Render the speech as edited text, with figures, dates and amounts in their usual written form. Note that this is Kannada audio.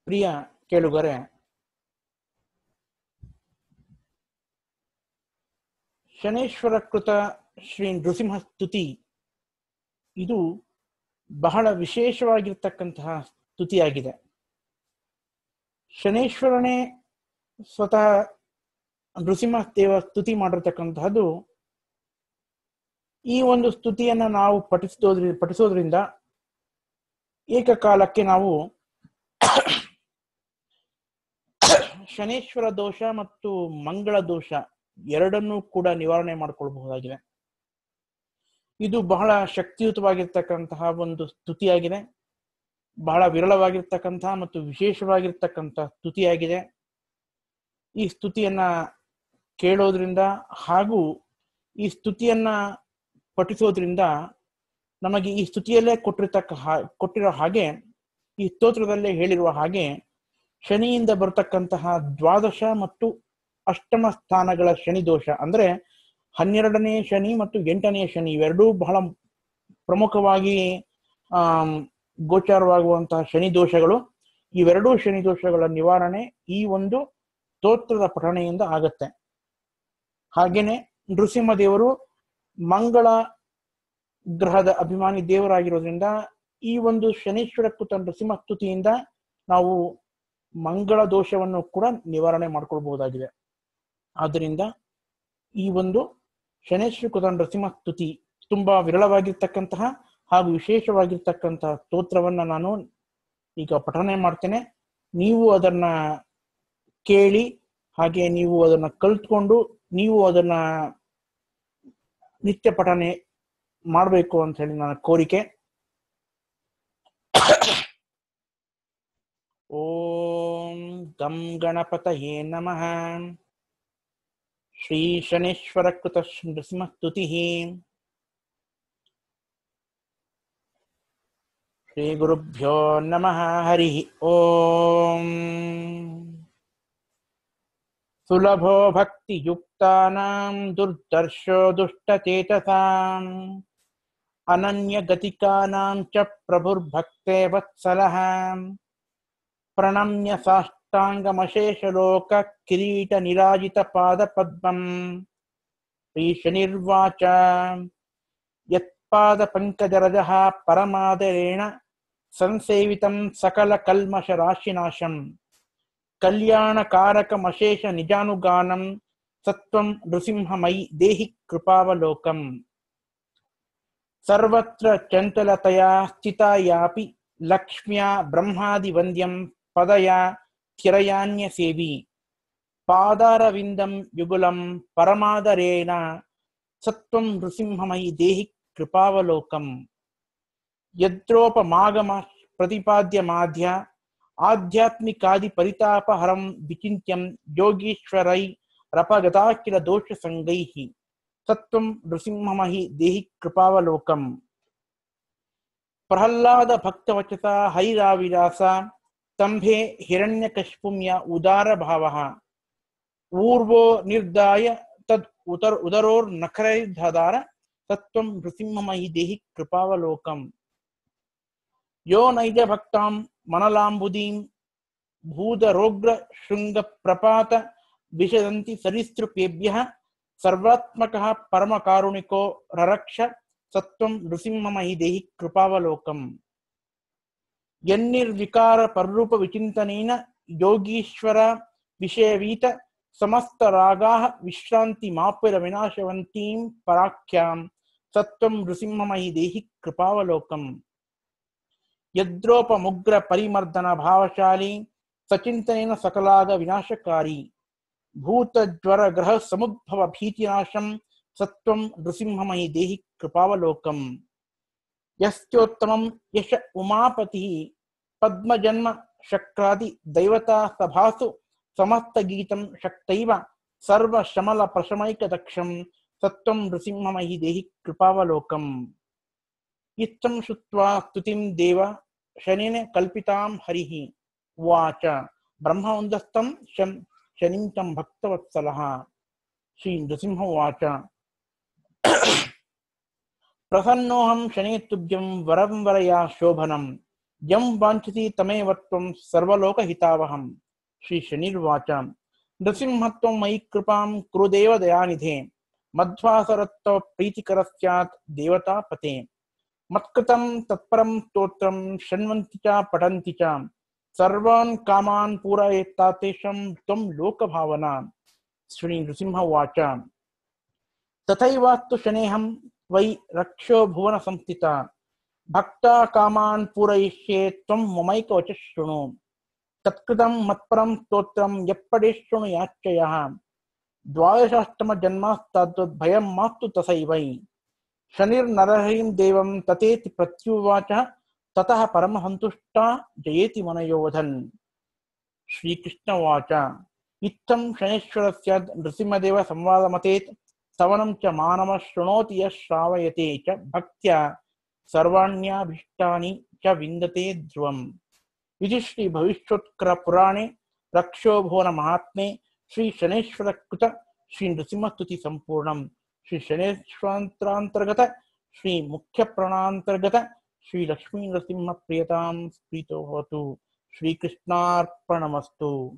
ಪ್ರಿಯ ಕೇಳುಗರೆ, ಶನೇಶ್ವರ ಕೃತ ಶ್ರೀ ನೃಸಿಂಹ ಸ್ತುತಿ ಇದು ಬಹಳ ವಿಶೇಷವಾಗಿರ್ತಕ್ಕಂತಹ ಸ್ತುತಿಯಾಗಿದೆ. ಶನೇಶ್ವರನೇ ಸ್ವತಃ ನೃಸಿಂಹ ದೇವ ಸ್ತುತಿ ಮಾಡಿರ್ತಕ್ಕಂತಹದ್ದು. ಈ ಒಂದು ಸ್ತುತಿಯನ್ನ ನಾವು ಪಠಿಸೋದ್ರಿಂದ ಏಕಕಾಲಕ್ಕೆ ನಾವು ಶನೇಶ್ವರ ದೋಷ ಮತ್ತು ಮಂಗಳ ದೋಷ ಎರಡನ್ನೂ ಕೂಡ ನಿವಾರಣೆ ಮಾಡಿಕೊಳ್ಳಬಹುದಾಗಿದೆ. ಇದು ಬಹಳ ಶಕ್ತಿಯುತವಾಗಿರ್ತಕ್ಕಂತಹ ಒಂದು ಸ್ತುತಿಯಾಗಿದೆ. ಬಹಳ ವಿರಳವಾಗಿರ್ತಕ್ಕಂತಹ ಮತ್ತು ವಿಶೇಷವಾಗಿರ್ತಕ್ಕಂತಹ ಸ್ತುತಿಯಾಗಿದೆ. ಈ ಸ್ತುತಿಯನ್ನ ಕೇಳೋದ್ರಿಂದ ಹಾಗೂ ಈ ಸ್ತುತಿಯನ್ನ ಪಠಿಸೋದ್ರಿಂದ ನಮಗೆ ಈ ಸ್ತುತಿಯಲ್ಲೇ ಕೊಟ್ಟಿರೋ ಹಾಗೆ, ಈ ಸ್ತೋತ್ರದಲ್ಲೇ ಹೇಳಿರುವ ಹಾಗೆ, ಶನಿಯಿಂದ ಬರತಕ್ಕಂತಹ ದ್ವಾದಶ ಮತ್ತು ಅಷ್ಟಮ ಸ್ಥಾನಗಳ ಶನಿ ದೋಷ, ಅಂದ್ರೆ 12ನೇ ಶನಿ ಮತ್ತು 8ನೇ ಶನಿ ಇವೆರಡೂ ಬಹಳ ಪ್ರಮುಖವಾಗಿ ಗೋಚಾರವಾಗುವಂತಹ ಶನಿ ದೋಷಗಳು. ಇವೆರಡೂ ಶನಿ ದೋಷಗಳ ನಿವಾರಣೆ ಈ ಒಂದು ಸ್ತೋತ್ರದ ಪಠಣೆಯಿಂದ ಆಗತ್ತೆ. ಹಾಗೇನೆ ನೃಸಿಂಹ ದೇವರು ಮಂಗಳ ಗ್ರಹದ ಅಭಿಮಾನಿ ದೇವರಾಗಿರೋದ್ರಿಂದ ಈ ಒಂದು ಶನೀಶ್ವರ ಕೃತ ನೃಸಿಂಹ ಸ್ತುತಿಯಿಂದ ನಾವು ಮಂಗಳ ದೋಷವನ್ನು ಕೂಡ ನಿವಾರಣೆ ಮಾಡ್ಕೊಳ್ಬಹುದಾಗಿದೆ. ಆದ್ದರಿಂದ ಈ ಒಂದು ಶನೇಶ್ವರ ಕೃತ ನೃಸಿಂಹ ಸ್ತುತಿ ತುಂಬಾ ವಿರಳವಾಗಿರ್ತಕ್ಕಂತಹ ಹಾಗೂ ವಿಶೇಷವಾಗಿರ್ತಕ್ಕಂತಹ ಸ್ತೋತ್ರವನ್ನ ನಾನು ಈಗ ಪಠನೆ ಮಾಡ್ತೇನೆ. ನೀವು ಅದನ್ನ ಕೇಳಿ, ಹಾಗೆ ನೀವು ಅದನ್ನ ಕಲ್ತ್ಕೊಂಡು ನೀವು ಅದನ್ನ ನಿತ್ಯ ಪಠನೆ ಮಾಡಬೇಕು ಅಂತ ಹೇಳಿ ನನ್ನ ಕೋರಿಕೆ. ಓಂ ಗಂ ಗಣಪತಯೇ ನಮಃ. ಶ್ರೀ ಶನೇಶ್ವರ ಕೃತ ನೃಸಿಂಹ ಸ್ತುತಿ. ಶ್ರೀ ಗುರುಭ್ಯೋ ನಮಃ. ಹರಿ ಓಂ. ಸುಲಭೋ ಭಕ್ತಿಯುಕ್ತಾನಾಂ ದುರ್ದರ್ಶೋ ದುಷ್ಟಚೇತಸಾಂ ಅನನ್ಯಗತಿಕಾನಾಂ ಚ ಪ್ರಭುರ್ಭಕ್ತೇ ವತ್ಸಲಃ ಪ್ರಣಮ್ಯ ಸಾಷ್ಟಾಂಗಮಶೇಷಲೋಕ ಕಿರೀಟ ನಿರಾಜಿತ ಪಾದ ಪದ್ಮಂ. ಶ್ರೀ ಶನಿರ್ವಾಚ ಯತ್ಪಾದ ಪಂಕಜರಜಃ ಪರಮಾದರೇಣ ಸಂಸೇವಿತಂ ಸಕಲ ಕಲ್ಮಷ ರಾಶಿನಾಶಂ ಕಲ್ಯಾಣಕಾರಕಮಶೇಷ ನಿಜಾನುಗಾನಂ ಸತ್ವಂ ನೃಸಿಂಹಮಯಿ ದೇಹಿ ಕೃಪಾವಲೋಕಂ. ಸರ್ವತ್ರ ಚಂಚಲತಯಾ ಸ್ಥಿತಾಯಾಪಿ ಲಕ್ಷ್ಮ್ಯಾ ಬ್ರಹ್ಮಾದಿ ವಂದ್ಯಂ ಪದಯಾ ಸ್ಥಿರಯಾನ್ಯ ಸೇವಿ ಪಾದಾರವಿಂದಂ ಯುಗುಲಂ ಪರಮಾದರೇಣ ಸತ್ವಂ ನೃಸಿಂಹಮಯಿ ದೇಹಿ ಕೃಪಾವಲೋಕಂ. ಯದ್ರೋಪಮಾಗಮ ಪ್ರತಿಪಾದ್ಯ ಮಾಧ್ಯ ಆಧ್ಯಾತ್ಮಿಕಾದಿ ಪರಿತಾಪಹರಂ ವಿಚಿಂತ್ಯಂ ಯೋಗೀಶ್ವರೈ ರಪಗತಾಖಿಲ ದೋಷ ಸಂಗೈಃ ಸತ್ವಂ ನೃಸಿಂಹಮಹಿ ದೇಹಿ ಕೃಪಾವಲೋಕಂ. ಪ್ರಹ್ಲಾದ ಭಕ್ತವಚಸ ಹರಿರಾವಿಲಾಸ ಸ್ತಂಭೆ ಹಿರಣ್ಯಕಶ್ಯಪುಮ್ಯ ಉದಾರ ಭಾವಃ ಊರ್ವೋ ನಿರ್ದಾಯ ತದ್ ಉದರೋರ್ನಖರೈರ್ಧದಾರ ಸತ್ವಂ ನೃಸಿಂಹಮಹಿ ದೇಹಿ ಕೃಪಾವಲೋಕಂ. ಯೋ ನೈಜ ಭಕ್ತಾಂ ಮನಲಾಂಬುದೀಂ ಭೂದರೋಗ್ರ ಶೃಂಗ ಪ್ರಪಾತ ವಿಶದಂತಿ ಸರೀಸೃಪೇಭ್ಯಃ ಸರ್ವಾತ್ಮಕಃ ಪರಮಕಾರುಣಿಕೋ ರರಕ್ಷ ಸತ್ವಂ ನೃಸಿಂಹಮಹಿ ದೇಹಿ ಕೃಪಾವಲೋಕಂ. ಯನ್ನಿರ್ವಿಕಾರ ಪರರೂಪ ವಿಚಿಂತನೇನ ಯೋಗೀಶ್ವರ ವಿಷಯವೀತ ಸಮಸ್ತ ರಾಗಾಃ ವಿಶ್ರಾಂತಿ ಮಾಪುರ ವಿನಾಶವಂತೀಂ ಪರಾಖ್ಯಾಂ ಸತ್ವಂ ನೃಸಿಂಹಮಹಿ ದೇಹಿ ಕೃಪಾವಲೋಕಂ. ಯದ್ರೋಪಮುಗ್ರ ಪರಿಮರ್ದನ ಭಾವಶಾಲಿ ಸಚಿಂತನೇನ ಸಕಲಾಗ ವಿನಾಶಕಾರಿ ಭೂತಜ್ವರ ಗ್ರಹ ಸಮುದ್ಭವ ಭೀತಿನಾಶಂ ಸತ್ವಂ ನೃಸಿಂಹಮಹಿ ದೇಹಿ ಕೃಪಾವಲೋಕಂ. ಯಸ್ಯೋತ್ತಮಂ ಯಶ ಉಮಾಪತಿ ಪದ್ಮಜನ್ಮ ಶಕ್ರಾದಿ ದೈವತಾ ಸಭಾಸು ಸಮಸ್ತ ಗೀತಂ ಶಕ್ತೈವ ಸರ್ವ ಶಮಲ ಪ್ರಶಮೈಕ ದಕ್ಷಂ ಸತ್ವಂ ನೃಸಿಂಹಮಹಿ ದೇಹಿ ಕೃಪಾವಲೋಕಂ. ಇತ್ತಂ ಶುತ್ವಾ ಸ್ತುತಿಂ ದೇವ ಶನೇನ ಕಲ್ಪಿತಾಂ ಹರಿಃ ಉವಾಚ ಬ್ರಹ್ಮವಂದಸ್ತಂ ಶನಿಂ ತಂ ಭಕ್ತವತ್ಸಲಃ. ಶ್ರೀ ನೃಸಿಂಹ ಉವಾಚ ಪ್ರಸನ್ನೋಹಂ ಶನೇ ತುಭ್ಯಂ ವರಂ ವರಯಾ ಶೋಭನಂ यं वाञ्छति तमेव त्वं सर्वलोकहितावहं। श्री शनिर्वाच नृसिंहत्वं मयि कृपां कुरुदेव दयानिधे। मध्वासरत्तव प्रीतिकर स्यात् देवतापते। मत्कृतं तत्परं स्तोत्रं शृण्वन्ति च पठन्ति च सर्वान् कामान् पूरयेत्ता तेषां त्वं लोकभावना। श्री नृसिंहवाच तथैवास्तु शनेऽहं वै रक्षो भुवन संस्थिता। भक्ता कामान् पूरयिष्ये त्वं ममैकवचः शृणु। तत्कृतं मत्परं स्तोत्रं यः पठेत् शृणुयाच्चयः। द्वादशाष्टमजन्मास्तद्भयं मास्तु तथैवै। शनिर्नरहरिं देवं ततेति प्रत्युवाच। ततः परमसन्तुष्टा जयेति मनयोवधन्। श्रीकृष्णवाच इत्थं शनैश्वरस्य नृसिंहदेव संवादमतेत् स्तवनं च मानवः शृणोति यः श्रावयते च भक्त्या सर्वाण्यभीष्टानि च विन्दते ध्रुवम्। इति श्री भविष्योत्तर पुराणे रक्षोभुवन महात्म्ये श्री शनैश्वरकृत श्री नृसिंहस्तुति संपूर्णम्। श्री शनैश्वरान्तर्गत श्री मुख्य प्राणान्तर्गत श्री लक्ष्मी नृसिंह प्रियतां प्रीतो भवतु। श्रीकृष्णार्पणमस्तु।